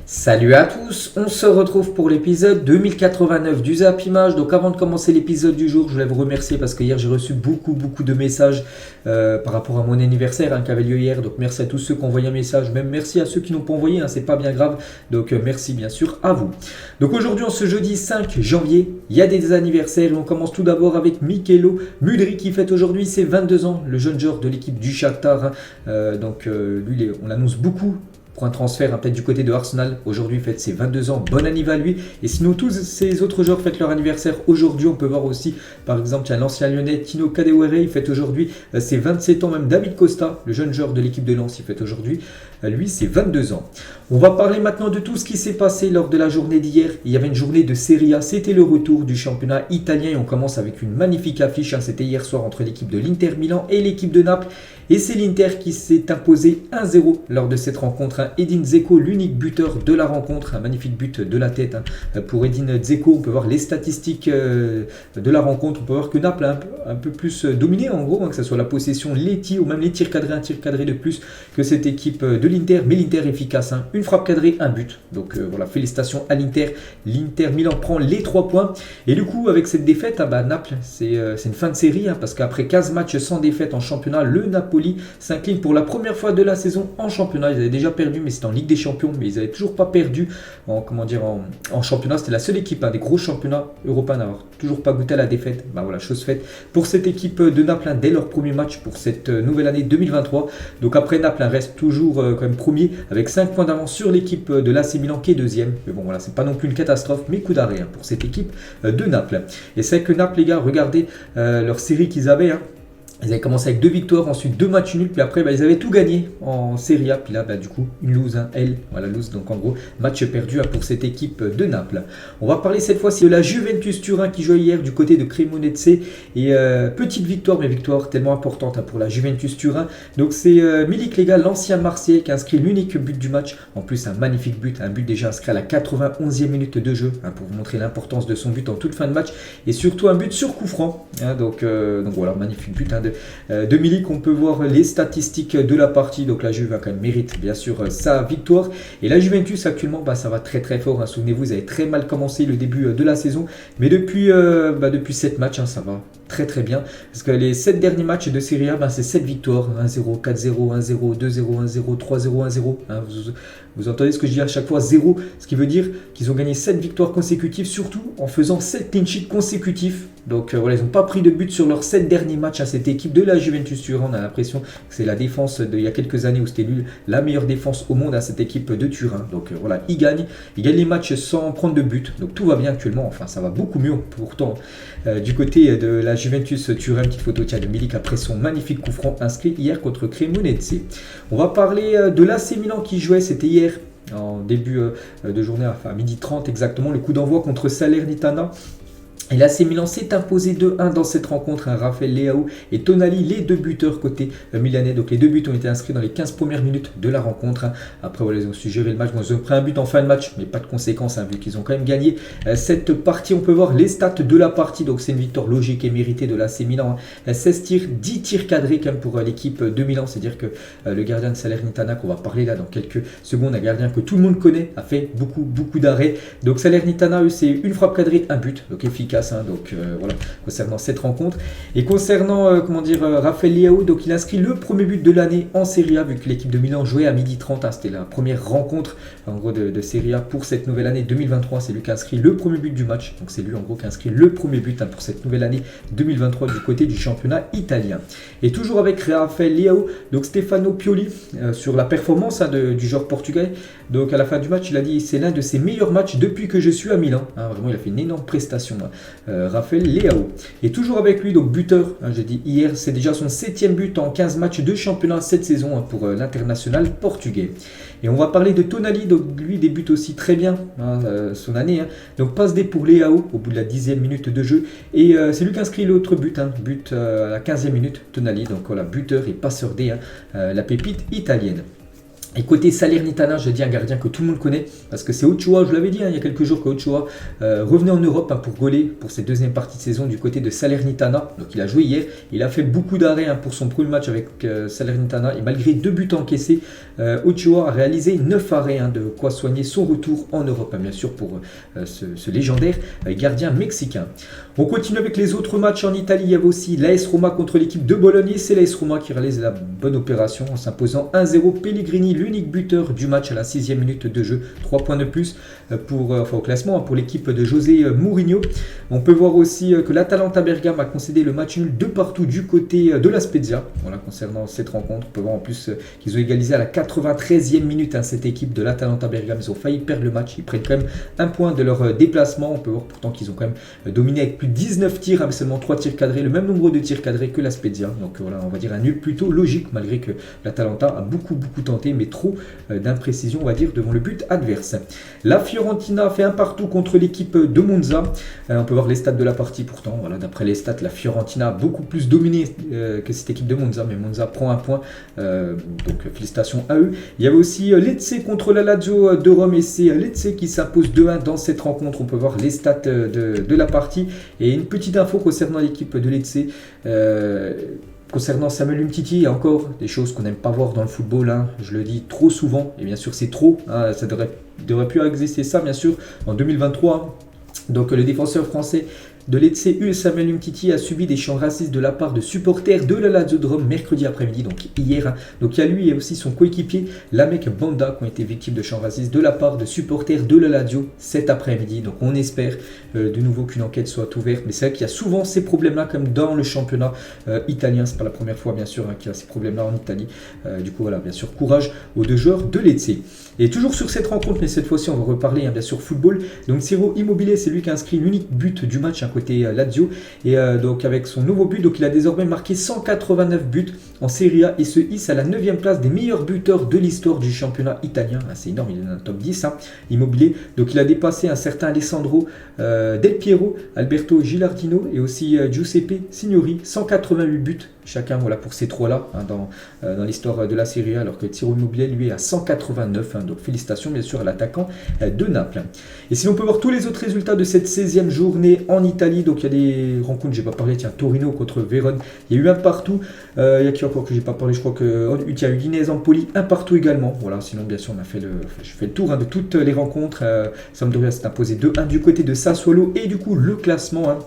Salut à tous, on se retrouve pour l'épisode 2089 du Zap Image. Donc avant de commencer l'épisode du jour, je voulais vous remercier parce que hier j'ai reçu beaucoup de messages par rapport à mon anniversaire qui avait lieu hier. Donc merci à tous ceux qui ont envoyé un message, même merci à ceux qui n'ont pas envoyé, c'est pas bien grave. Donc merci bien sûr à vous. Donc aujourd'hui, en ce jeudi 5 janvier, il y a des anniversaires et on commence tout d'abord avec Michelo Mudryk qui fête aujourd'hui ses 22 ans, le jeune joueur de l'équipe du Shakhtar. Lui, on l'annonce beaucoup pour un transfert peut-être du côté de Arsenal. Aujourd'hui, il fête ses 22 ans. Bon anniversaire à lui. Et sinon, tous ces autres joueurs fêtent leur anniversaire aujourd'hui. On peut voir aussi, par exemple, l'ancien Lyonnais Tino Kadewere, il fête aujourd'hui ses 27 ans. Même David Costa, le jeune joueur de l'équipe de Lens, il fête aujourd'hui lui ses 22 ans. On va parler maintenant de tout ce qui s'est passé lors de la journée d'hier. Il y avait une journée de Serie A, c'était le retour du championnat italien et on commence avec une magnifique affiche. C'était hier soir entre l'équipe de l'Inter Milan et l'équipe de Naples. Et c'est l'Inter qui s'est imposé 1-0 lors de cette rencontre. Edin Dzeko, l'unique buteur de la rencontre. Un magnifique but de la tête pour Edin Dzeko. On peut voir les statistiques de la rencontre. On peut voir que Naples a un peu plus dominé en gros, que ce soit la possession, les tirs ou même les tirs cadrés, un tir cadré de plus que cette équipe de l'Inter. Mais l'Inter est efficace. Une frappe cadrée, un but. Donc voilà, félicitations à l'Inter. L'Inter Milan prend les 3 points. Et du coup, avec cette défaite, Naples, c'est une fin de série. Parce qu'après 15 matchs sans défaite en championnat, le Napoli s'incline pour la première fois de la saison en championnat. Ils avaient déjà perdu, mais c'était en Ligue des Champions, mais ils n'avaient toujours pas perdu en championnat. C'était la seule équipe des gros championnats européens à n'avoir toujours pas goûté à la défaite. Voilà, chose faite pour cette équipe de Naples dès leur premier match pour cette nouvelle année 2023. Donc après, Naples reste toujours quand même premier avec 5 points d'avance sur l'équipe de l'AC Milan qui est deuxième. Mais bon, voilà, c'est pas non plus une catastrophe, mais coup d'arrêt pour cette équipe de Naples. Et c'est que Naples, les gars, regardez leur série qu'ils avaient. Ils avaient commencé avec 2 victoires, ensuite 2 matchs nuls, puis après ils avaient tout gagné en Serie A, puis là du coup une lose, lose, donc en gros match perdu pour cette équipe de Naples. On va parler cette fois-ci de la Juventus Turin qui jouait hier du côté de Cremonese et petite victoire, mais victoire tellement importante pour la Juventus Turin. Donc c'est Milik, les gars, l'ancien Marseillais qui a inscrit l'unique but du match, en plus un magnifique but, un but déjà inscrit à la 91e minute de jeu, pour vous montrer l'importance de son but en toute fin de match, et surtout un but sur coup franc, donc voilà, magnifique but de Milik. On peut voir les statistiques de la partie. Donc la Juve quand même mérite bien sûr sa victoire. Et la Juventus actuellement, ça va très fort. Souvenez-vous, ils avaient très mal commencé le début de la saison. Mais depuis 7 matchs, ça va très bien. Parce que les 7 derniers matchs de Serie A, c'est 7 victoires. 1-0, 4-0, 1-0, 2-0, 1-0, 3-0, 1-0. Vous entendez ce que je dis à chaque fois, 0. Ce qui veut dire qu'ils ont gagné 7 victoires consécutives, surtout en faisant 7 clean sheets consécutifs. Donc voilà, ils n'ont pas pris de but sur leurs 7 derniers matchs à cette équipe de la Juventus Turin. On a l'impression que c'est la défense d'il y a quelques années où c'était la meilleure défense au monde à cette équipe de Turin. Donc voilà, ils gagnent les matchs sans prendre de but. Donc tout va bien actuellement, ça va beaucoup mieux pourtant du côté de la Juventus Turin. Petite photo de Milik après son magnifique coup franc inscrit hier contre Cremonese. On va parler de l'AC Milan qui jouait, c'était hier en début de journée, à 12h30 exactement, le coup d'envoi contre Salernitana. Et l'AC Milan s'est imposé 2-1 dans cette rencontre. Raphaël Leao et Tonali, les 2 buteurs côté milanais. Donc les 2 buts ont été inscrits dans les 15 premières minutes de la rencontre. Après, ils ont su gérer le match. Ils ont pris un but en fin de match, mais pas de conséquences, vu qu'ils ont quand même gagné cette partie. On peut voir les stats de la partie. Donc c'est une victoire logique et méritée de l'AC Milan. 16 tirs, 10 tirs cadrés quand même pour l'équipe de Milan. C'est-à-dire que le gardien de Salernitana, qu'on va parler là dans quelques secondes, un gardien que tout le monde connaît, a fait beaucoup d'arrêts. Donc Salernitana, eux, c'est une frappe cadrée, un but. Donc efficace. Voilà, concernant cette rencontre. Et concernant Raphaël Leao, donc il inscrit le premier but de l'année en Serie A, vu que l'équipe de Milan jouait à 12h30. C'était la première rencontre en gros de Serie A pour cette nouvelle année 2023. C'est lui qui a inscrit le premier but du match. Donc c'est lui en gros qui a inscrit le premier but pour cette nouvelle année 2023 du côté du championnat italien. Et toujours avec Raphaël Leao, donc Stefano Pioli sur la performance du joueur portugais. Donc à la fin du match, il a dit c'est l'un de ses meilleurs matchs depuis que je suis à Milan. Vraiment, il a fait une énorme prestation. Raphaël Leao. Et toujours avec lui, donc buteur, j'ai dit hier, c'est déjà son 7e but en 15 matchs de championnat cette saison pour l'international portugais. Et on va parler de Tonali, donc lui débute aussi très bien son année. Donc passe D pour Leao au bout de la 10e minute de jeu. Et c'est lui qui inscrit l'autre but, but à la 15e minute, Tonali. Donc voilà, buteur et passeur D, la pépite italienne. Et côté Salernitana, je dis un gardien que tout le monde connaît, parce que c'est Ochoa, je l'avais dit il y a quelques jours que Ochoa revenait en Europe pour gauler pour cette deuxième partie de saison du côté de Salernitana. Donc il a joué hier, il a fait beaucoup d'arrêts pour son premier match avec Salernitana, et malgré 2 buts encaissés, Ochoa a réalisé 9 arrêts, de quoi soigner son retour en Europe, bien sûr pour ce légendaire gardien mexicain. On continue avec les autres matchs en Italie, il y avait aussi l'AS Roma contre l'équipe de Bologne, et c'est l'AS Roma qui réalise la bonne opération en s'imposant 1-0. Pellegrini, l'unique buteur du match à la 6e minute de jeu, 3 points de plus au classement pour l'équipe de José Mourinho. On peut voir aussi que l'Atalanta Bergame a concédé le match nul 2-2 du côté de la Spezia. Voilà, concernant cette rencontre, on peut voir en plus qu'ils ont égalisé à la 93e minute cette équipe de l'Atalanta Bergame. Ils ont failli perdre le match, ils prennent quand même un point de leur déplacement. On peut voir pourtant qu'ils ont quand même dominé avec plus de 19 tirs, mais seulement 3 tirs cadrés, le même nombre de tirs cadrés que la Spezia. Donc voilà, on va dire un nul plutôt logique, malgré que l'Atalanta a beaucoup tenté, mais trop d'imprécision, on va dire, devant le but adverse. La Fiorentina fait un partout contre l'équipe de Monza. On peut voir les stats de la partie pourtant. Voilà, d'après les stats, la Fiorentina a beaucoup plus dominé que cette équipe de Monza, mais Monza prend un point. Donc félicitations à eux. Il y avait aussi Lecce contre la Lazio de Rome, et c'est Lecce qui s'impose 2-1 dans cette rencontre. On peut voir les stats de la partie. Et une petite info concernant l'équipe de Lecce. Concernant Samuel Umtiti, il y a encore des choses qu'on n'aime pas voir dans le football, je le dis trop souvent, et bien sûr c'est trop, ça devrait plus exister ça bien sûr en 2023. Donc le défenseur français de Lecce, Samuel Umtiti, a subi des chants racistes de la part de supporters de la Lazio de Rome mercredi après-midi, donc hier. Donc il y a lui et aussi son coéquipier, Lamek Banda, qui ont été victimes de chants racistes de la part de supporters de la Lazio cet après-midi. Donc on espère de nouveau qu'une enquête soit ouverte, mais c'est vrai qu'il y a souvent ces problèmes-là, comme dans le championnat italien. C'est pas la première fois bien sûr qu'il y a ces problèmes-là en Italie. Du coup voilà, bien sûr courage aux 2 joueurs de Lecce. Et toujours sur cette rencontre, mais cette fois-ci on va reparler bien sûr football. Donc Ciro Immobile, c'est lui qui a inscrit l'unique but du match côté Lazio, et donc avec son nouveau but, donc il a désormais marqué 189 buts en Serie A et se hisse à la 9e place des meilleurs buteurs de l'histoire du championnat italien. C'est énorme, il est dans le top 10 Immobile. Donc il a dépassé un certain Alessandro Del Piero, Alberto Gilardino et aussi Giuseppe Signori, 188 buts chacun, voilà, pour ces 3-là dans l'histoire de la Serie A, alors que Ciro Immobile lui est à 189. Donc félicitations bien sûr à l'attaquant de Naples. Et si on peut voir tous les autres résultats de cette 16e journée en Italie, donc il y a des rencontres, j'ai pas parlé, Torino contre Vérone, il y a eu un partout. Il y a qui encore que j'ai pas parlé, je crois qu'il y a eu Udinese Empoli, un partout également. Voilà, sinon bien sûr je fais le tour de toutes les rencontres. Sampdoria s'est imposé 2-1 du côté de Sassuolo, et du coup le classement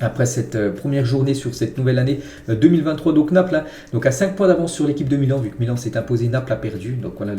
après cette première journée sur cette nouvelle année 2023, donc Naples donc à 5 points d'avance sur l'équipe de Milan, vu que Milan s'est imposé, Naples a perdu, donc voilà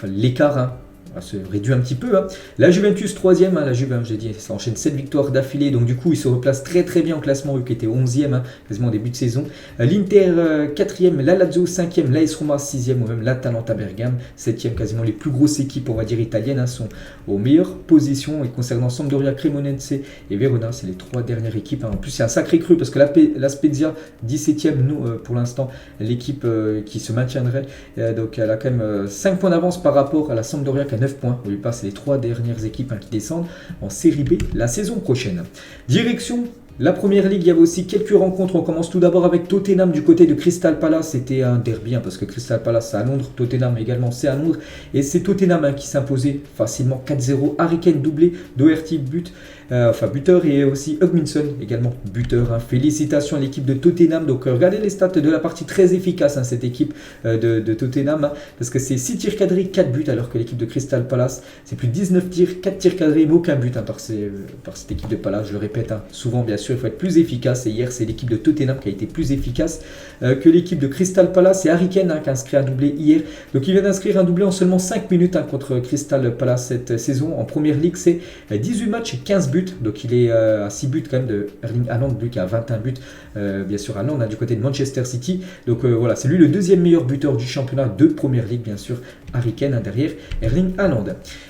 l'écart se réduit un petit peu. La Juventus 3e, la Juve, j'ai dit, ça enchaîne 7 victoires d'affilée, donc du coup il se replace très bien au classement, vu qu'il était 11e quasiment au début de saison. L'Inter 4e, la Lazio 5e, l'AS Roma 6e, ou même l'Atalanta Bergame 7e. Quasiment les plus grosses équipes, on va dire italiennes, sont aux meilleures positions. Et concernant Sampdoria, Cremonese et Verona, c'est les 3 dernières équipes. En plus c'est un sacré cru, parce que la Spezia 17e, nous pour l'instant l'équipe qui se maintiendrait, donc elle a quand même 5 points d'avance par rapport à la Sampdoria qui a 9 points. On lui passe les 3 dernières équipes qui descendent en Série B la saison prochaine. Direction la Première Ligue, il y avait aussi quelques rencontres. On commence tout d'abord avec Tottenham du côté de Crystal Palace. C'était un derby parce que Crystal Palace c'est à Londres, Tottenham également c'est à Londres. Et c'est Tottenham qui s'imposait facilement 4-0. Harry Kane doublé, Doherty buteur, et aussi Hugminson également buteur. Félicitations à l'équipe de Tottenham. Donc regardez les stats de la partie, très efficace cette équipe de Tottenham, parce que c'est 6 tirs cadrés, 4 buts, alors que l'équipe de Crystal Palace c'est plus de 19 tirs, 4 tirs cadrés, mais aucun but par cette équipe de Palace. Je le répète souvent, bien sûr il faut être plus efficace, et hier c'est l'équipe de Tottenham qui a été plus efficace que l'équipe de Crystal Palace. Et Harry Kane qui a inscrit un doublé hier, donc il vient d'inscrire un doublé en seulement 5 minutes contre Crystal Palace cette saison. En Première Ligue c'est 18 matchs et 15 buts, donc il est à 6 buts quand même de Erling Haaland, lui qui a 21 buts bien sûr Haaland du côté de Manchester City. Donc voilà, c'est lui le 2e meilleur buteur du championnat de Première Ligue, bien sûr Harry Kane derrière Erling Haaland.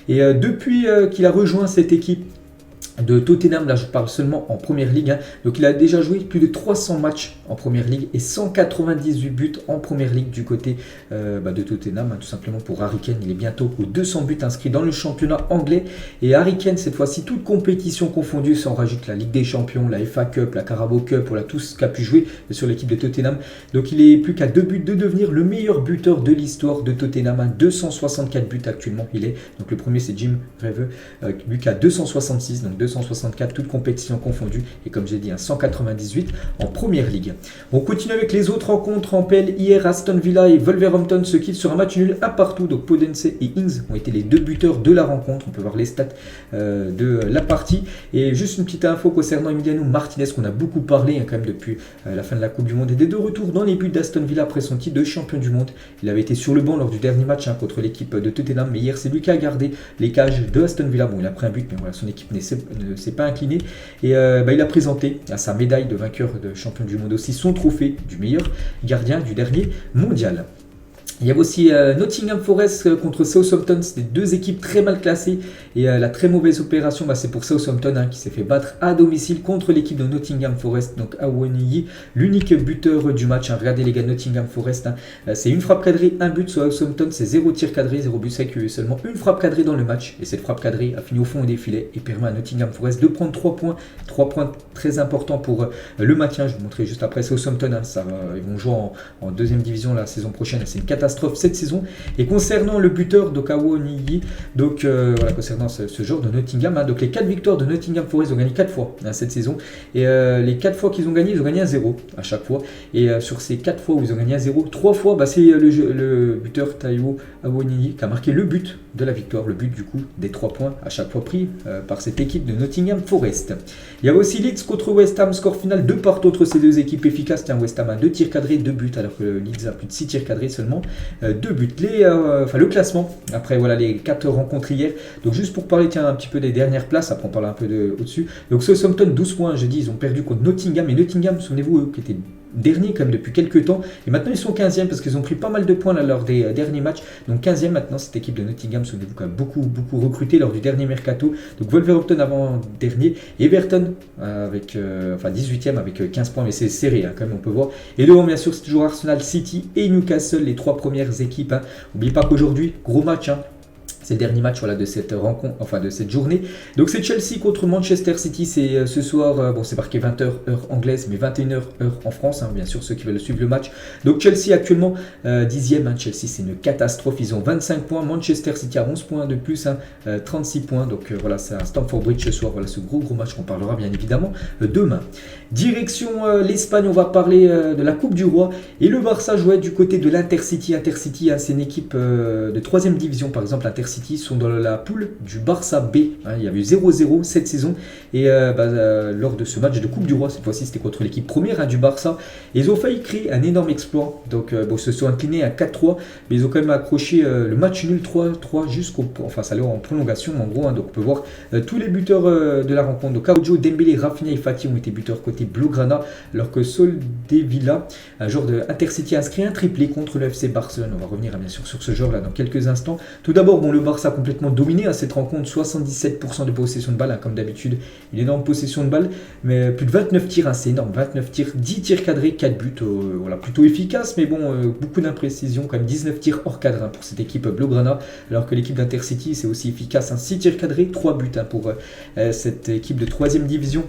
Et depuis qu'il a rejoint cette équipe de Tottenham, là je parle seulement en première ligue, hein. Donc il a déjà joué plus de 300 matchs en première ligue et 198 buts en première ligue du côté de Tottenham, hein, tout simplement pour Harry Kane. Il est bientôt aux 200 buts inscrits dans le championnat anglais, et Harry Kane cette fois-ci toute compétition confondue, si on rajoute la Ligue des Champions, la FA Cup, la Carabao Cup, voilà tout ce qu'a pu jouer sur l'équipe de Tottenham. Donc il est plus qu'à 2 buts de devenir le meilleur buteur de l'histoire de Tottenham, hein. 264 buts actuellement il est, donc le premier c'est Jim Reveux, lui qui a 266, donc 264, toutes compétitions confondues, et comme j'ai dit, un 198 en première ligue. On continue avec les autres rencontres en PL. Hier, Aston Villa et Wolverhampton se quittent sur un match nul, un partout. Donc Podence et Ings ont été les deux buteurs de la rencontre. On peut voir les stats de la partie. Et juste une petite info concernant Emiliano Martinez, qu'on a beaucoup parlé quand même depuis la fin de la Coupe du Monde, et des deux retours dans les buts d'Aston Villa après son titre de champion du monde. Il avait été sur le banc lors du dernier match contre l'équipe de Tottenham, mais hier c'est lui qui a gardé les cages de Aston Villa. Bon, il a pris un but, mais voilà, son équipe ne s'est pas incliné, et il a présenté à sa médaille de vainqueur de champion du monde aussi son trophée du meilleur gardien du dernier mondial. Il y a aussi Nottingham Forest contre Southampton, c'est deux équipes très mal classées, et la très mauvaise opération, c'est pour Southampton qui s'est fait battre à domicile contre l'équipe de Nottingham Forest, donc Awoniyi, l'unique buteur du match. Regardez les gars, Nottingham Forest, c'est une frappe cadrée, un but. Sur Southampton, c'est 0 tir cadré, 0 but. C'est qu'il y a eu seulement une frappe cadrée dans le match, et cette frappe cadrée a fini au fond des filets et permet à Nottingham Forest de prendre 3 points. 3 points très importants pour le maintien. Je vais vous montrer juste après. Southampton, ils vont jouer en deuxième division la saison prochaine, c'est une catastrophe cette saison. Et concernant le buteur d'Awoniyi, donc voilà, concernant ce genre de Nottingham, donc les 4 victoires de Nottingham Forest ont gagné 4 fois cette saison, et les 4 fois qu'ils ont gagné, ils ont gagné un 0 à chaque fois, et sur ces 4 fois où ils ont gagné un 0, 3 fois c'est le buteur Taiwo Awoniyi qui a marqué le but de la victoire, le but du coup des 3 points à chaque fois pris par cette équipe de Nottingham Forest. Il y avait aussi Leeds contre West Ham, score final 2 partout entre ces deux équipes efficaces. Tiens, West Ham a 2 tirs cadrés, 2 buts, alors que Leeds a plus de 6 tirs cadrés seulement, 2 buts. Le classement, après voilà les 4 rencontres hier. Donc juste pour parler un petit peu des dernières places, après on parle un peu au-dessus. Donc Southampton 12 points, je dis, ils ont perdu contre Nottingham, et Nottingham, souvenez-vous, eux qui étaient dernier comme depuis quelques temps, et maintenant ils sont 15e parce qu'ils ont pris pas mal de points là, lors des derniers matchs. Donc 15e maintenant cette équipe de Nottingham, souvenez-vous, qui a beaucoup recruté lors du dernier mercato. Donc Wolverhampton avant dernier, Everton avec 18e avec 15 points, mais c'est serré quand même, on peut voir. Et devant bien sûr c'est toujours Arsenal, City et Newcastle, les 3 premières équipes. N'oubliez pas qu'aujourd'hui gros match, c'est le dernier match de cette rencontre, de cette journée. Donc c'est Chelsea contre Manchester City, c'est ce soir, c'est marqué 20h heure anglaise, mais 21h heure en France, bien sûr ceux qui veulent suivre le match. Donc Chelsea actuellement 10e, Chelsea c'est une catastrophe, ils ont 25 points, Manchester City a 11 points de plus, 36 points, donc voilà, c'est à Stamford Bridge ce soir, voilà ce gros match qu'on parlera bien évidemment demain. Direction l'Espagne, on va parler de la Coupe du Roi, et le Barça jouait du côté de l'Intercity. Intercity, c'est une équipe de 3e division, par exemple Intercity sont dans la poule du Barça B. Il y avait eu 0-0 cette saison, et lors de ce match de Coupe du Roi, cette fois-ci c'était contre l'équipe première du Barça, et ils ont failli créer un énorme exploit. Donc ils se sont inclinés à 4-3, mais ils ont quand même accroché le match nul 3-3 ça allait en prolongation en gros. Donc on peut voir tous les buteurs de la rencontre. Donc Araujo, Dembélé, Rafinha et Fati ont été buteurs côté Blaugrana, alors que Soldevilla, un joueur de Intercity, a inscrit un triplé contre le FC Barcelone. On va revenir bien sûr sur ce joueur là dans quelques instants. Tout d'abord, le Barça a complètement dominé cette rencontre, 77% de possession de balle, comme d'habitude, une énorme possession de balle, mais plus de 29 tirs, c'est énorme, 29 tirs, 10 tirs cadrés, 4 buts, plutôt efficace, mais beaucoup d'imprécision, quand même 19 tirs hors cadre pour cette équipe Blaugrana, alors que l'équipe d'Intercity c'est aussi efficace, 6 tirs cadrés, 3 buts pour cette équipe de 3e division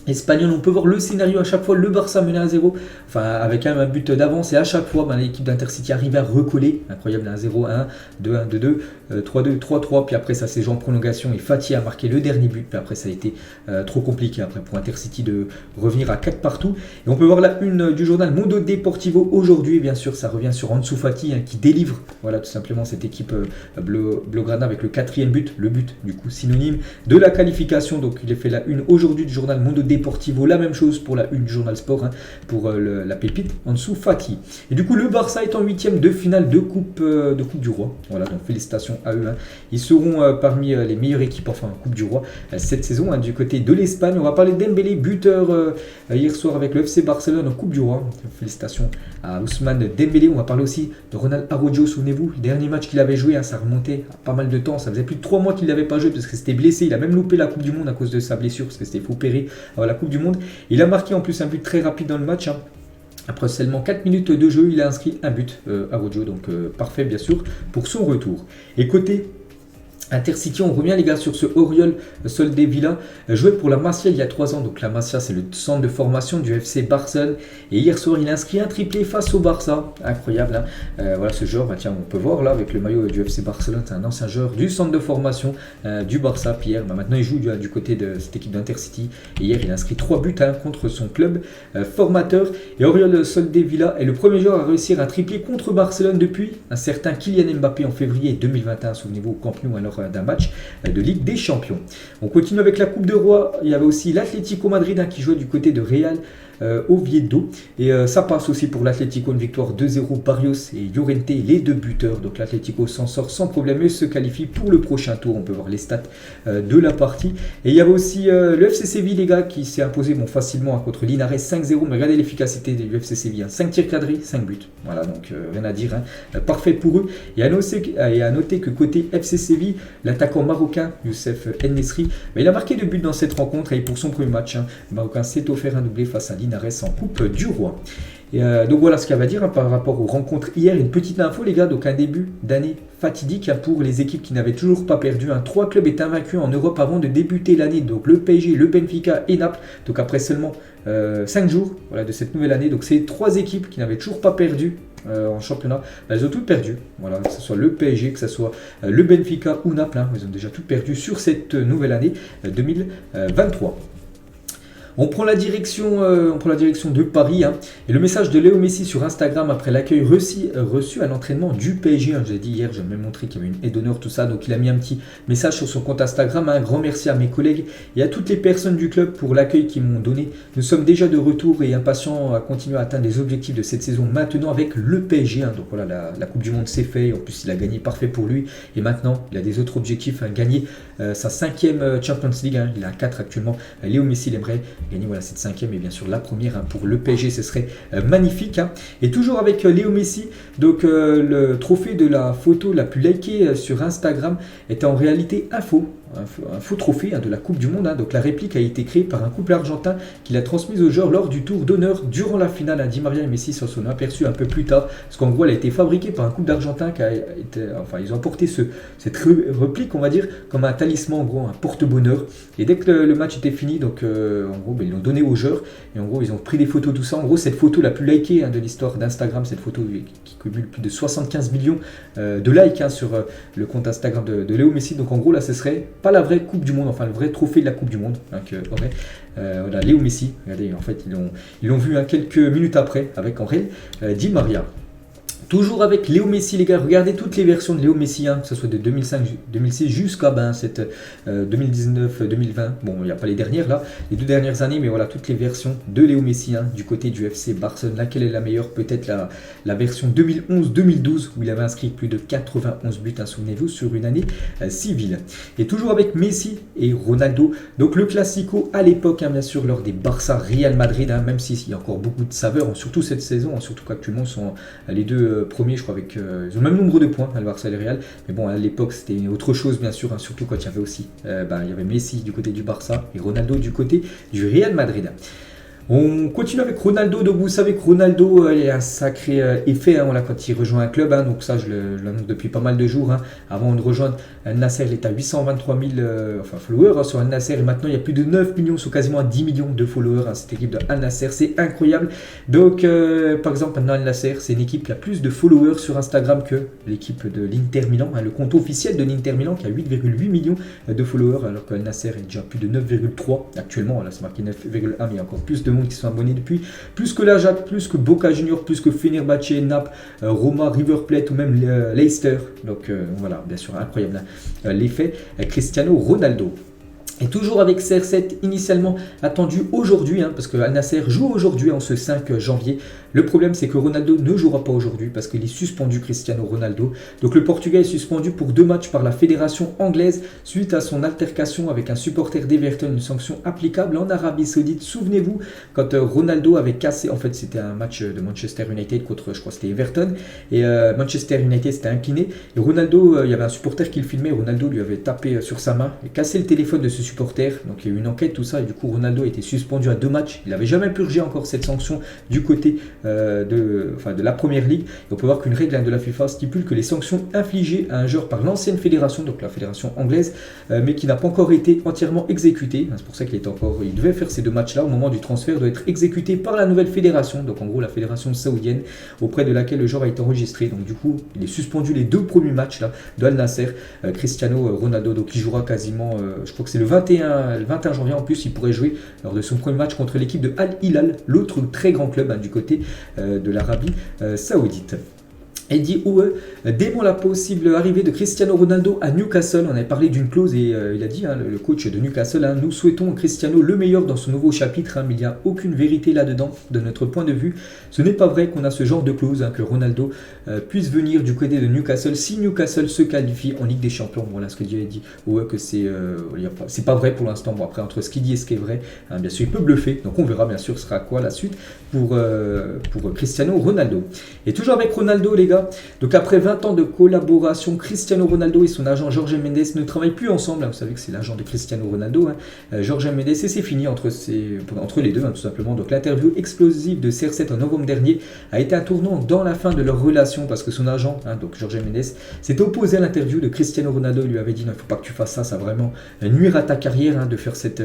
espagnol. On peut voir le scénario à chaque fois, le Barça mené à 0, avec un but d'avance, et à chaque fois l'équipe d'Intercity arrive à recoller, incroyable, 1-0, 1-2, 1-2-2, 3-2, 3-3, puis après ça s'est joué en prolongation, et Fati a marqué le dernier but, puis après ça a été trop compliqué après pour Intercity de revenir à 4 partout. Et on peut voir la une du journal Mundo Deportivo aujourd'hui, bien sûr ça revient sur Ansu Fati qui délivre, voilà tout simplement cette équipe Blaugrana avec le 4e but, le but du coup synonyme de la qualification. Donc il est fait la une aujourd'hui du journal Mundo Deportivo, la même chose pour la une du Journal Sport, hein, pour la pépite en dessous Fati. Et du coup le Barça est en 8e de finale de coupe du Roi. Voilà, donc félicitations à eux. Hein. Ils seront parmi les meilleures équipes, enfin Coupe du Roi cette saison, hein, du côté de l'Espagne. On va parler d'Dembélé, buteur hier soir avec le FC Barcelone en Coupe du Roi. Félicitations à Ousmane Dembélé. On va parler aussi de Ronald Araujo, souvenez-vous, le dernier match qu'il avait joué, hein, ça remontait à pas mal de temps, ça faisait plus de 3 mois qu'il n'avait pas joué parce que c'était blessé, il a même loupé la Coupe du Monde à cause de sa blessure parce que c'était opéré à la Coupe du Monde. Il a marqué en plus un but très rapide dans le match, hein. Après seulement 4 minutes de jeu, il a inscrit un but, Araujo, donc parfait bien sûr pour son retour. Et côté Intercity, on revient les gars sur ce Oriol Soldevilla, joué pour la Masia il y a 3 ans. Donc la Masia, c'est le centre de formation du FC Barcelone. Et hier soir, il a inscrit un triplé face au Barça. Incroyable, hein. Voilà ce joueur, bah, tiens, on peut voir là avec le maillot du FC Barcelone, c'est un ancien joueur du centre de formation du Barça, Pierre. Bah, maintenant, il joue du côté de cette équipe d'Intercity. Et hier, il a inscrit 3 buts, hein, contre son club formateur. Et Oriol Soldevilla est le premier joueur à réussir un triplé contre Barcelone depuis un certain Kylian Mbappé en février 2021. Souvenez-vous, au Camp Nou, alors d'un match de Ligue des Champions. On continue avec la Coupe de Roi. Il y avait aussi l'Atlético Madrid, hein, qui jouait du côté de Real Oviedo. Et ça passe aussi pour l'Atlético, une victoire 2-0. Barrios et Llorente, les 2 buteurs. Donc l'Atlético s'en sort sans problème et se qualifie pour le prochain tour. On peut voir les stats de la partie. Et il y avait aussi le FC Séville, les gars, qui s'est imposé facilement contre l'Inares 5-0. Mais regardez l'efficacité du FC Séville, hein. 5 tirs cadrés, 5 buts. Voilà, donc rien à dire, hein. Parfait pour eux. Et à noter que côté FC Séville, l'attaquant marocain Youssef En-Nesyri, il a marqué 2 buts dans cette rencontre et pour son premier match, hein, le Marocain s'est offert un doublé face à l'Inares en Coupe du Roi. Et donc voilà ce qu'il y a à dire, hein, par rapport aux rencontres hier. Une petite info les gars, donc un début d'année fatidique, hein, pour les équipes qui n'avaient toujours pas perdu. 3 clubs étaient invaincus en Europe avant de débuter l'année, donc le PSG, le Benfica et Naples. Donc après seulement 5 jours, voilà, de cette nouvelle année, donc c'est 3 équipes qui n'avaient toujours pas perdu en championnat, elles ont toutes perdu. Voilà, que ce soit le PSG, que ce soit le Benfica ou Naples, hein, ils ont déjà toutes perdu sur cette nouvelle année 2023. On prend la direction de Paris, hein, et le message de Léo Messi sur Instagram après l'accueil reçu à l'entraînement du PSG. Hein, j'ai dit hier, j'ai même montré qu'il y avait une aide d'honneur, tout ça. Donc il a mis un petit message sur son compte Instagram. Un grand merci à mes collègues et à toutes les personnes du club pour l'accueil qu'ils m'ont donné. Nous sommes déjà de retour et impatients à continuer à atteindre les objectifs de cette saison maintenant avec le PSG. Hein. Donc voilà, la Coupe du Monde c'est fait. En plus, il a gagné, parfait pour lui. Et maintenant, il a des autres objectifs, hein, gagner sa 5e Champions League. Hein. Il a 4 actuellement. Léo Messi, il aimerait gagner cette 5e et bien sûr la première, hein, pour le PSG, ce serait magnifique, hein. Et toujours avec Léo Messi, donc le trophée de la photo la plus likée sur Instagram était en réalité un faux trophée, hein, de la Coupe du Monde, hein. Donc la réplique a été créée par un couple argentin qui l'a transmise aux joueurs lors du tour d'honneur durant la finale, hein. Di Maria et Messi s'en sont aperçus un peu plus tard, parce qu'en gros elle a été fabriquée par un couple d'Argentins qui a été, enfin ils ont apporté cette réplique, on va dire, comme un talisman, en gros un porte-bonheur. Et dès que le match était fini, donc en gros ils l'ont donné aux joueurs et en gros ils ont pris des photos, tout ça. En gros cette photo la plus likée, hein, de l'histoire d'Instagram, cette photo qui cumule plus de 75 millions de likes, hein, sur le compte Instagram de Léo Messi. Donc en gros là ce serait pas la vraie Coupe du Monde, enfin le vrai trophée de la Coupe du Monde, hein, que aurait voilà, Léo Messi. Regardez, en fait ils l'ont vu, hein, quelques minutes après avec Angel Di Maria. Toujours avec Léo Messi, les gars, regardez toutes les versions de Léo Messi, hein, que ce soit de 2005-2006 jusqu'à cette 2019-2020. Bon, il n'y a pas les dernières là, les 2 dernières années, mais voilà, toutes les versions de Léo Messi, hein, du côté du FC Barcelone. Laquelle est la meilleure? Peut-être la version 2011-2012, où il avait inscrit plus de 91 buts, hein, souvenez-vous, sur une année civile. Et toujours avec Messi et Ronaldo, donc le Classico à l'époque, hein, bien sûr, lors des Barça-Real Madrid, hein, même s'il y a encore beaucoup de saveurs, hein, surtout cette saison, hein, surtout qu'actuellement sont les 2 premiers, je crois, avec ils ont le même nombre de points, le Barça et le Real, mais bon, à l'époque c'était autre chose, bien sûr, hein, surtout quand il y avait aussi il y avait Messi du côté du Barça et Ronaldo du côté du Real Madrid. On continue avec Ronaldo. Donc vous savez que Ronaldo, il a un sacré effet, hein, voilà, quand il rejoint un club, hein, donc ça je l'annonce depuis pas mal de jours, hein. Avant de rejoindre Al Nasser, il était à 823 000 followers, hein, sur Al Nasser, et maintenant il y a plus de 9 millions, sur quasiment à 10 millions de followers, hein, cette équipe de Al Nasser, c'est incroyable. Donc par exemple maintenant Al Nasser, c'est une équipe qui a plus de followers sur Instagram que l'équipe de l'Inter Milan, hein, le compte officiel de l'Inter Milan qui a 8,8 millions de followers, alors qu'Al Nasser est déjà plus de 9,3 actuellement, là c'est marqué 9,1, mais il y a encore plus de monde qui sont abonnés depuis, plus que l'Ajax, plus que Boca Juniors, plus que Fenerbahçe, Naples, Roma, River Plate ou même Leicester. Donc voilà, bien sûr, incroyable, hein, l'effet Cristiano Ronaldo. Et toujours avec CR7 initialement attendu aujourd'hui, parce que Al Nassr joue aujourd'hui en ce 5 janvier. Le problème c'est que Ronaldo ne jouera pas aujourd'hui parce qu'il est suspendu, Cristiano Ronaldo. Donc le Portugais est suspendu pour 2 matchs par la fédération anglaise suite à son altercation avec un supporter d'Everton, une sanction applicable en Arabie Saoudite. Souvenez-vous quand Ronaldo avait cassé, en fait c'était un match de Manchester United contre, je crois c'était Everton, et Manchester United s'était incliné. Et Ronaldo, il y avait un supporter qui le filmait, Ronaldo lui avait tapé sur sa main et cassé le téléphone de ce supporter. Donc il y a eu une enquête, tout ça, et du coup Ronaldo a été suspendu à 2 matchs. Il n'avait jamais purgé encore cette sanction du côté de la Première Ligue. Et on peut voir qu'une règle de la FIFA stipule que les sanctions infligées à un joueur par l'ancienne fédération, donc la fédération anglaise, mais qui n'a pas encore été entièrement exécutée, c'est pour ça qu'il devait faire ces 2 matchs-là au moment du transfert, doit être exécuté par la nouvelle fédération, donc en gros la fédération saoudienne auprès de laquelle le joueur a été enregistré. Donc du coup il est suspendu les 2 premiers matchs là de Al Nassr, Cristiano Ronaldo, donc il jouera quasiment, je crois que c'est le 21 janvier en plus, il pourrait jouer lors de son premier match contre l'équipe de Al Hilal, l'autre très grand club du côté de l'Arabie Saoudite. Eddie Howe dément la possible arrivée de Cristiano Ronaldo à Newcastle. On avait parlé d'une clause et il a dit, le coach de Newcastle, nous souhaitons Cristiano le meilleur dans son nouveau chapitre, mais il n'y a aucune vérité là-dedans de notre point de vue. Ce n'est pas vrai qu'on a ce genre de clause, que Ronaldo puisse venir du côté de Newcastle si Newcastle se qualifie en Ligue des Champions. Voilà ce que dit Eddie Howe, que c'est pas vrai pour l'instant. Bon, après, entre ce qu'il dit et ce qui est vrai, bien sûr, il peut bluffer. Donc on verra bien sûr ce sera quoi la suite pour Cristiano Ronaldo. Et toujours avec Ronaldo, les gars. Donc après 20 ans de collaboration, Cristiano Ronaldo et son agent Jorge Mendes ne travaillent plus ensemble. Vous savez que c'est l'agent de Cristiano Ronaldo, Jorge Mendes, et c'est fini entre les deux, tout simplement. Donc l'interview explosive de CR7 en novembre dernier a été un tournant dans la fin de leur relation parce que son agent, donc Jorge Mendes, s'est opposé à l'interview de Cristiano Ronaldo. Il lui avait dit non, il ne faut pas que tu fasses ça, ça va vraiment nuire à ta carrière de faire cette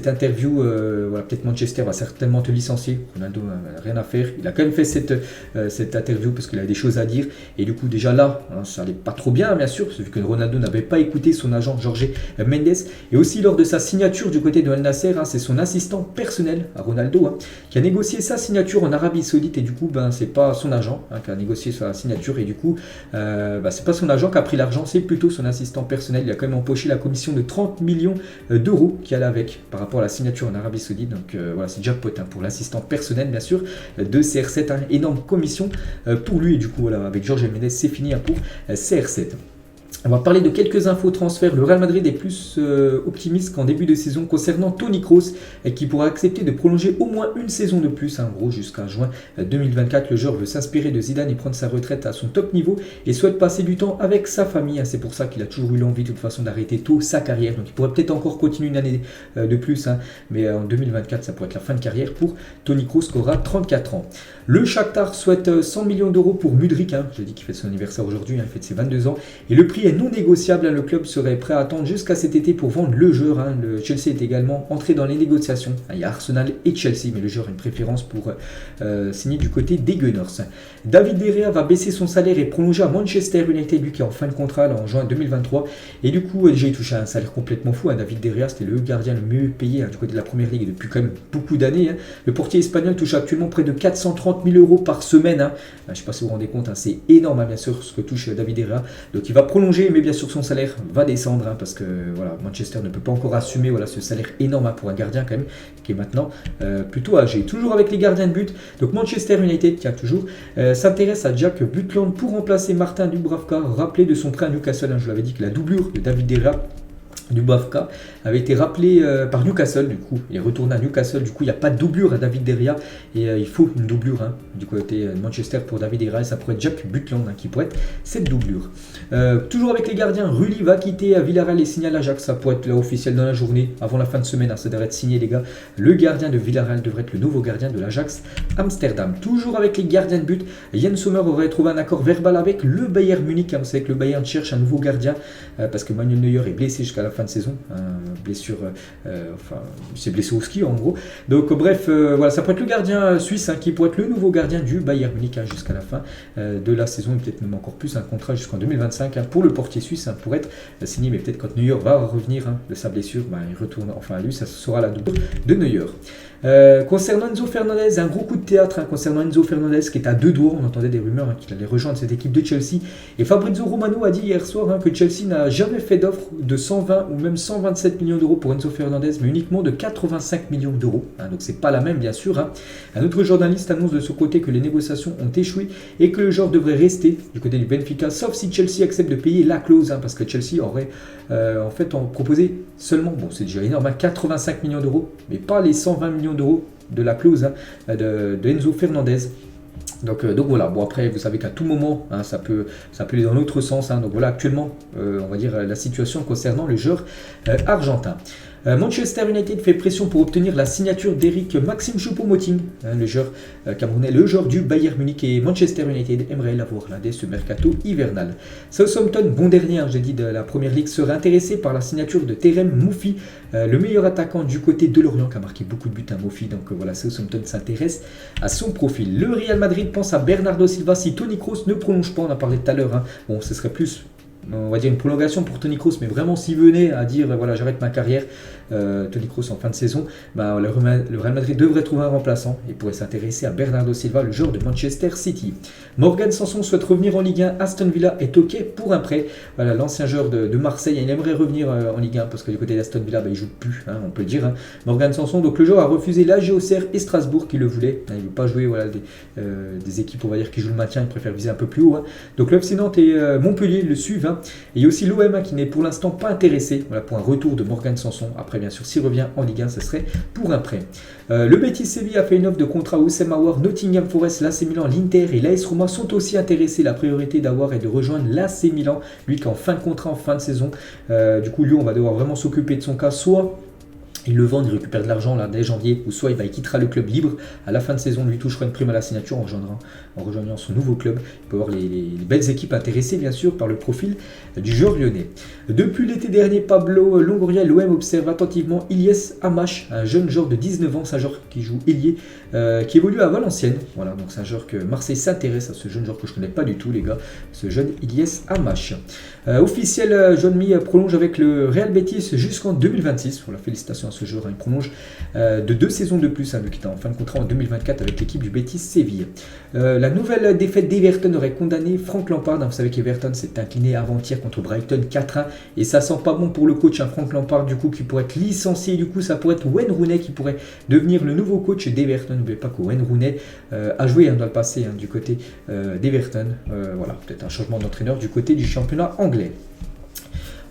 interview. Peut-être Manchester va certainement te licencier. Ronaldo n'a rien à faire. Il a quand même fait cette interview parce qu'il avait des choses à dire, et du coup déjà là ça allait pas trop bien, bien sûr, vu que Ronaldo n'avait pas écouté son agent Jorge Mendes. Et aussi lors de sa signature du côté de Al Nassr, c'est son assistant personnel à Ronaldo qui a négocié sa signature en Arabie Saoudite, et du coup c'est pas son agent qui a négocié sa signature, et du coup c'est pas son agent qui a pris l'argent, c'est plutôt son assistant personnel. Il a quand même empoché la commission de 30 millions d'euros qui allait avec par rapport à la signature en Arabie Saoudite. Donc voilà, c'est jackpot pour l'assistant personnel bien sûr de CR7, énorme commission pour lui. Et du coup voilà, avec Jorge Mendes c'est fini pour CR7. On va parler de quelques infos transferts. Le Real Madrid est plus optimiste qu'en début de saison concernant Toni Kroos, qui pourra accepter de prolonger au moins une saison de plus, en gros jusqu'à juin 2024. Le joueur veut s'inspirer de Zidane et prendre sa retraite à son top niveau et souhaite passer du temps avec sa famille. C'est pour ça qu'il a toujours eu l'envie de toute façon d'arrêter tôt sa carrière. Donc il pourrait peut-être encore continuer une année de plus, mais en 2024 ça pourrait être la fin de carrière pour Toni Kroos qui aura 34 ans. Le Shakhtar souhaite 100 millions d'euros pour Mudryk. J'ai dit qu'il fait son anniversaire aujourd'hui, il fête ses 22 ans. Et le prix est non négociable. Le club serait prêt à attendre jusqu'à cet été pour vendre le joueur. Le Chelsea est également entré dans les négociations. Il y a Arsenal et Chelsea, mais le joueur a une préférence pour signer du côté des Gunners. David De Gea va baisser son salaire et prolonger à Manchester United, lui qui est en fin de contrat là, en juin 2023. Et du coup, déjà il touche un salaire complètement fou. David De Gea, c'était le gardien le mieux payé du côté de la Première Ligue depuis quand même beaucoup d'années. Le portier espagnol touche actuellement près de 430 000 euros par semaine. Je ne sais pas si vous vous rendez compte, c'est énorme bien sûr ce que touche David De Gea. Donc il va prolonger, mais bien sûr son salaire va descendre parce que voilà, Manchester ne peut pas encore assumer ce salaire énorme pour un gardien quand même qui est maintenant plutôt âgé. Toujours avec les gardiens de but, donc Manchester United qui a toujours s'intéresse à Jack Butland pour remplacer Martin Dubravka, rappelé de son prêt à Newcastle. Je vous l'avais dit que la doublure de David De Gea Dubravka avait été rappelé par Newcastle. Du coup il est retourné à Newcastle, du coup il n'y a pas de doublure à David De Gea et il faut une doublure du côté de Manchester pour David De Gea, et ça pourrait être Jack Butland qui pourrait être cette doublure. Toujours avec les gardiens, Rulli va quitter Villarreal et signer à l'Ajax. Ça pourrait être là officiel dans la journée avant la fin de semaine, ça devrait être signé les gars. Le gardien de Villarreal devrait être le nouveau gardien de l'Ajax Amsterdam. Toujours avec les gardiens de but, Yann Sommer aurait trouvé un accord verbal avec le Bayern Munich. Vous savez que le Bayern cherche un nouveau gardien parce que Manuel Neuer est blessé jusqu'à la fin de saison, blessure, il s'est blessé au ski en gros. Donc bref, voilà, ça pourrait être le gardien suisse qui pourrait être le nouveau gardien du Bayern Munich jusqu'à la fin de la saison, et peut-être même encore plus, un contrat jusqu'en 2025 pour le portier suisse pour être signé, mais peut-être quand Neuer va revenir de sa blessure, il retourne, lui ça sera la double de Neuer. Concernant Enzo Fernandez, un gros coup de théâtre concernant Enzo Fernandez qui est à 2 doigts. On entendait des rumeurs qu'il allait rejoindre cette équipe de Chelsea, et Fabrizio Romano a dit hier soir que Chelsea n'a jamais fait d'offre de 120 120 ou même 127 millions d'euros pour Enzo Fernandez, mais uniquement de 85 millions d'euros. Donc c'est pas la même bien sûr. Un autre journaliste annonce de son côté que les négociations ont échoué et que le joueur devrait rester du côté du Benfica, sauf si Chelsea accepte de payer la clause, parce que Chelsea aurait en fait proposé seulement, bon c'est déjà énorme, 85 millions d'euros, mais pas les 120 millions d'euros de la clause de Enzo Fernandez. Donc voilà, bon après vous savez qu'à tout moment ça peut aller dans l'autre sens, donc voilà actuellement on va dire la situation concernant le joueur argentin. Manchester United fait pression pour obtenir la signature d'Eric Maxime Choupo-Moting, le joueur camerounais, le joueur du Bayern Munich, et Manchester United aimerait l'avoir dès ce mercato hivernal. Southampton, bon dernier, j'ai dit de la Première Ligue, serait intéressé par la signature de Terem Moufi, le meilleur attaquant du côté de Lorient, qui a marqué beaucoup de buts à Moufi, donc voilà, Southampton s'intéresse à son profil. Le Real Madrid pense à Bernardo Silva si Toni Kroos ne prolonge pas, on a parlé tout à l'heure, bon ce serait plus on va dire une prolongation pour Toni Kroos, mais vraiment s'il venait à dire voilà j'arrête ma carrière, Toni Kroos en fin de saison, le Real Madrid devrait trouver un remplaçant et pourrait s'intéresser à Bernardo Silva, le joueur de Manchester City. Morgan Sanson souhaite revenir en Ligue 1, Aston Villa est ok pour un prêt. Voilà, l'ancien joueur de Marseille, il aimerait revenir en Ligue 1 parce que du côté d'Aston Villa il joue plus, on peut le dire. Morgan Sanson, donc le joueur a refusé l'AG Auxerre et Strasbourg qui le voulait, il ne veut pas jouer des équipes on va dire qui jouent le maintien, il préfère viser un peu plus haut. Donc le FC Nantes et Montpellier le suivent. Et il y a aussi l'OM qui n'est pour l'instant pas intéressé pour un retour de Morgan Sanson. Après, bien sûr, s'il revient en Ligue 1, ce serait pour un prêt. Le Betis Séville a fait une offre de contrat à Oussem Aouar, Nottingham Forest, l'AC Milan, l'Inter et l'AS Roma sont aussi intéressés. La priorité d'Aouar est de rejoindre l'AC Milan, lui qui est en fin de contrat, en fin de saison. Du coup, lui, on va devoir vraiment s'occuper de son cas, soit il le vend, il récupère de l'argent dès janvier, ou soit il quittera le club libre à la fin de saison, lui touchera une prime à la signature en rejoignant son nouveau club. Il peut y avoir les belles équipes intéressées bien sûr par le profil du joueur lyonnais. Depuis l'été dernier, Pablo Longoria, l'OM observe attentivement Ilyes Amash, un jeune joueur de 19 ans, c'est un joueur qui joue ailier, qui évolue à Valenciennes. Voilà, donc c'est un joueur que Marseille s'intéresse à, ce jeune joueur que je ne connais pas du tout les gars, ce jeune Ilyes Amash. Officiel, John Mee prolonge avec le Real Betis jusqu'en 2026. Voilà, félicitations à ce joueur, il prolonge de 2 saisons de plus, vu qu'il était en fin de contrat en 2024 avec l'équipe du Betis Séville. La nouvelle défaite d'Everton aurait condamné Frank Lampard. Vous savez qu'Everton s'est incliné avant-hier contre Brighton 4-1 et ça sent pas bon pour le coach Frank Lampard du coup qui pourrait être licencié. Du coup ça pourrait être Wayne Rooney qui pourrait devenir le nouveau coach d'Everton. N'oubliez pas que Wayne Rooney a joué dans le passé du côté d'Everton. Voilà, peut-être un changement d'entraîneur du côté du championnat anglais.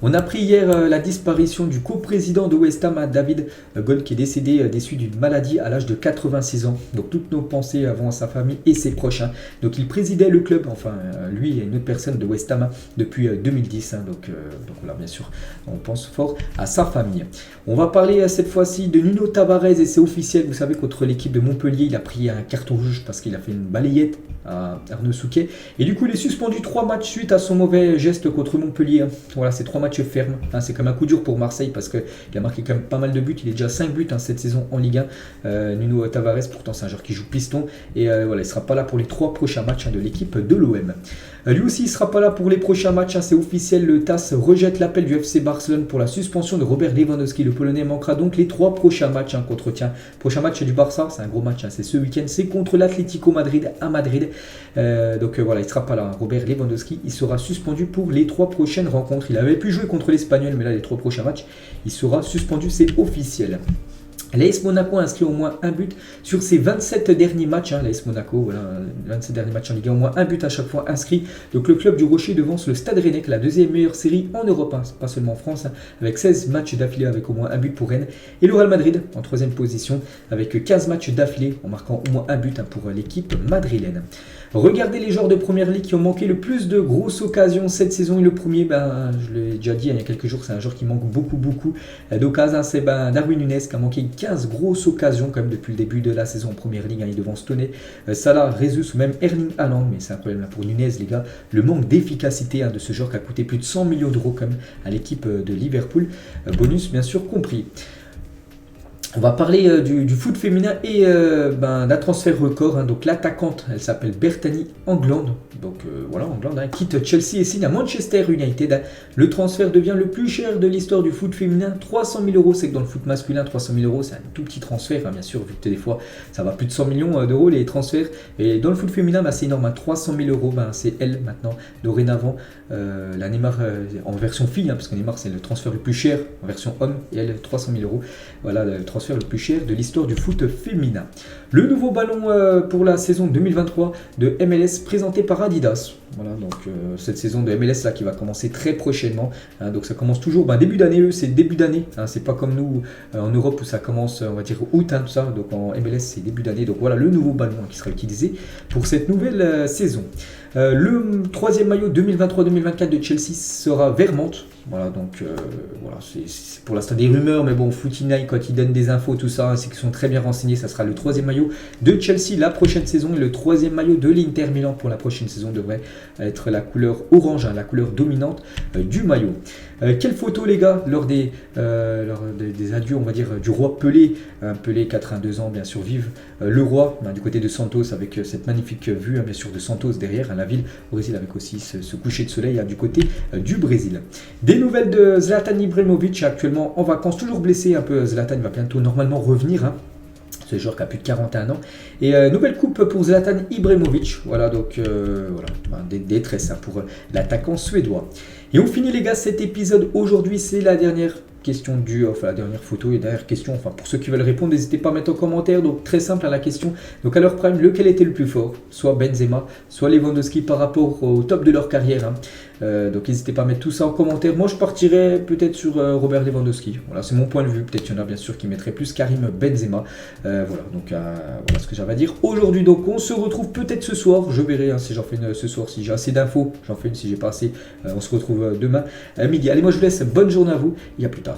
On a appris hier la disparition du coprésident de West Ham, David Gold, qui est décédé des suites d'une maladie à l'âge de 86 ans. Donc toutes nos pensées vont à sa famille et ses proches. Donc il présidait le club, enfin lui et une autre personne de West Ham depuis 2010. Donc voilà, bien sûr, on pense fort à sa famille. On va parler cette fois-ci de Nuno Tavares et c'est officiel. Vous savez, contre l'équipe de Montpellier, il a pris un carton rouge parce qu'il a fait une balayette à Arnaud Souquet. Et du coup, il est suspendu 3 matchs suite à son mauvais geste contre Montpellier. Voilà, c'est 3 matchs fermes. C'est comme un coup dur pour Marseille parce qu'il a marqué quand même pas mal de buts. Il est déjà à 5 buts cette saison en Ligue 1. Nuno Tavares, pourtant c'est un joueur qui joue piston. Et voilà, il ne sera pas là pour les 3 prochains matchs de l'équipe de l'OM. Lui aussi, il ne sera pas là pour les prochains matchs. C'est officiel, le TAS rejette l'appel du FC Barcelone pour la suspension de Robert Lewandowski. Le Polonais manquera donc les 3 prochains matchs prochain match du Barça, c'est un gros match, c'est ce week-end, c'est contre l'Atlético Madrid à Madrid. Donc voilà, il ne sera pas là. Robert Lewandowski, il sera suspendu pour les 3 prochaines rencontres. Il avait pu jouer contre l'Espagnol, mais là, les 3 prochains matchs, il sera suspendu, c'est officiel. L'AS Monaco a inscrit au moins un but sur ses 27 derniers matchs. L'AS Monaco, voilà, 27 derniers matchs en Ligue 1, au moins un but à chaque fois inscrit. Donc le club du Rocher devance le Stade Rennais, la deuxième meilleure série en Europe, pas seulement en France, avec 16 matchs d'affilée avec au moins un but pour Rennes. Et le Real Madrid en 3e position avec 15 matchs d'affilée en marquant au moins un but pour l'équipe madrilène. Regardez les joueurs de Première Ligue qui ont manqué le plus de grosses occasions cette saison. Et le premier, je l'ai déjà dit il y a quelques jours, c'est un joueur qui manque beaucoup d'occasions. C'est Darwin Núñez qui a manqué 15 grosses occasions quand même depuis le début de la saison en Première Ligue. Il devant Stoney, Salah, Jesus ou même Erling Haaland. Mais c'est un problème pour Núñez les gars. Le manque d'efficacité de ce joueur qui a coûté plus de 100 millions d'euros quand même à l'équipe de Liverpool. Bonus bien sûr compris. On va parler du foot féminin et d'un transfert record. Donc l'attaquante, elle s'appelle Bertani England. Donc voilà, England quitte Chelsea et signe à Manchester United. Le transfert devient le plus cher de l'histoire du foot féminin. 300 000 euros. C'est que dans le foot masculin, 300 000 euros, c'est un tout petit transfert. Bien sûr, vu que des fois, ça va plus de 100 millions d'euros les transferts. Et dans le foot féminin, c'est énorme. 300 000 euros, c'est elle maintenant, dorénavant. La Neymar en version fille, parce que Neymar, c'est le transfert le plus cher en version homme. Et elle, 300 000 euros. Voilà, le transfert le plus cher de l'histoire du foot féminin. Le nouveau ballon pour la saison 2023 de MLS présenté par Adidas. Voilà, donc cette saison de MLS là qui va commencer très prochainement. Donc ça commence toujours début d'année, c'est début d'année. C'est pas comme nous en Europe où ça commence, on va dire août, tout ça. Donc en MLS c'est début d'année. Donc voilà le nouveau ballon qui sera utilisé pour cette nouvelle saison. Le troisième maillot 2023-2024 de Chelsea sera Vermont. Voilà, donc voilà, c'est pour l'instant des rumeurs, mais bon, Footy9, quand ils donnent des infos, tout ça, c'est qu'ils sont très bien renseignés. Ça sera le troisième maillot de Chelsea la prochaine saison et le troisième maillot de l'Inter Milan pour la prochaine saison devrait être la couleur orange, la couleur dominante du maillot. Quelle photo les gars lors des adieux, on va dire, du roi Pelé. Pelé, 82 ans, bien sûr, vive le roi du côté de Santos avec cette magnifique vue, bien sûr, de Santos derrière, la ville au Brésil avec aussi ce coucher de soleil du côté du Brésil. Des nouvelles de Zlatan Ibrahimovic, actuellement en vacances, toujours blessé un peu. Zlatan va bientôt normalement revenir. C'est le joueur qui a plus de 41 ans. Et nouvelle coupe pour Zlatan Ibrahimovic. Voilà, donc voilà, des détresses pour l'attaquant suédois. Et on finit les gars cet épisode aujourd'hui. C'est la dernière question la dernière photo et dernière question. Enfin, pour ceux qui veulent répondre, n'hésitez pas à mettre en commentaire. Donc très simple la question. Donc à leur prime, lequel était le plus fort? Soit Benzema, soit Lewandowski par rapport au top de leur carrière. Donc n'hésitez pas à mettre tout ça en commentaire. Moi je partirais peut-être sur Robert Lewandowski. Voilà, c'est mon point de vue. Peut-être qu'il y en a bien sûr qui mettraient plus Karim Benzema. Voilà, donc voilà ce que j'avais à dire aujourd'hui. Donc on se retrouve peut-être ce soir. Je verrai si j'en fais une ce soir. Si j'ai assez d'infos, j'en fais une. Si j'ai pas assez, on se retrouve demain à midi. Allez, moi je vous laisse. Bonne journée à vous et à plus tard.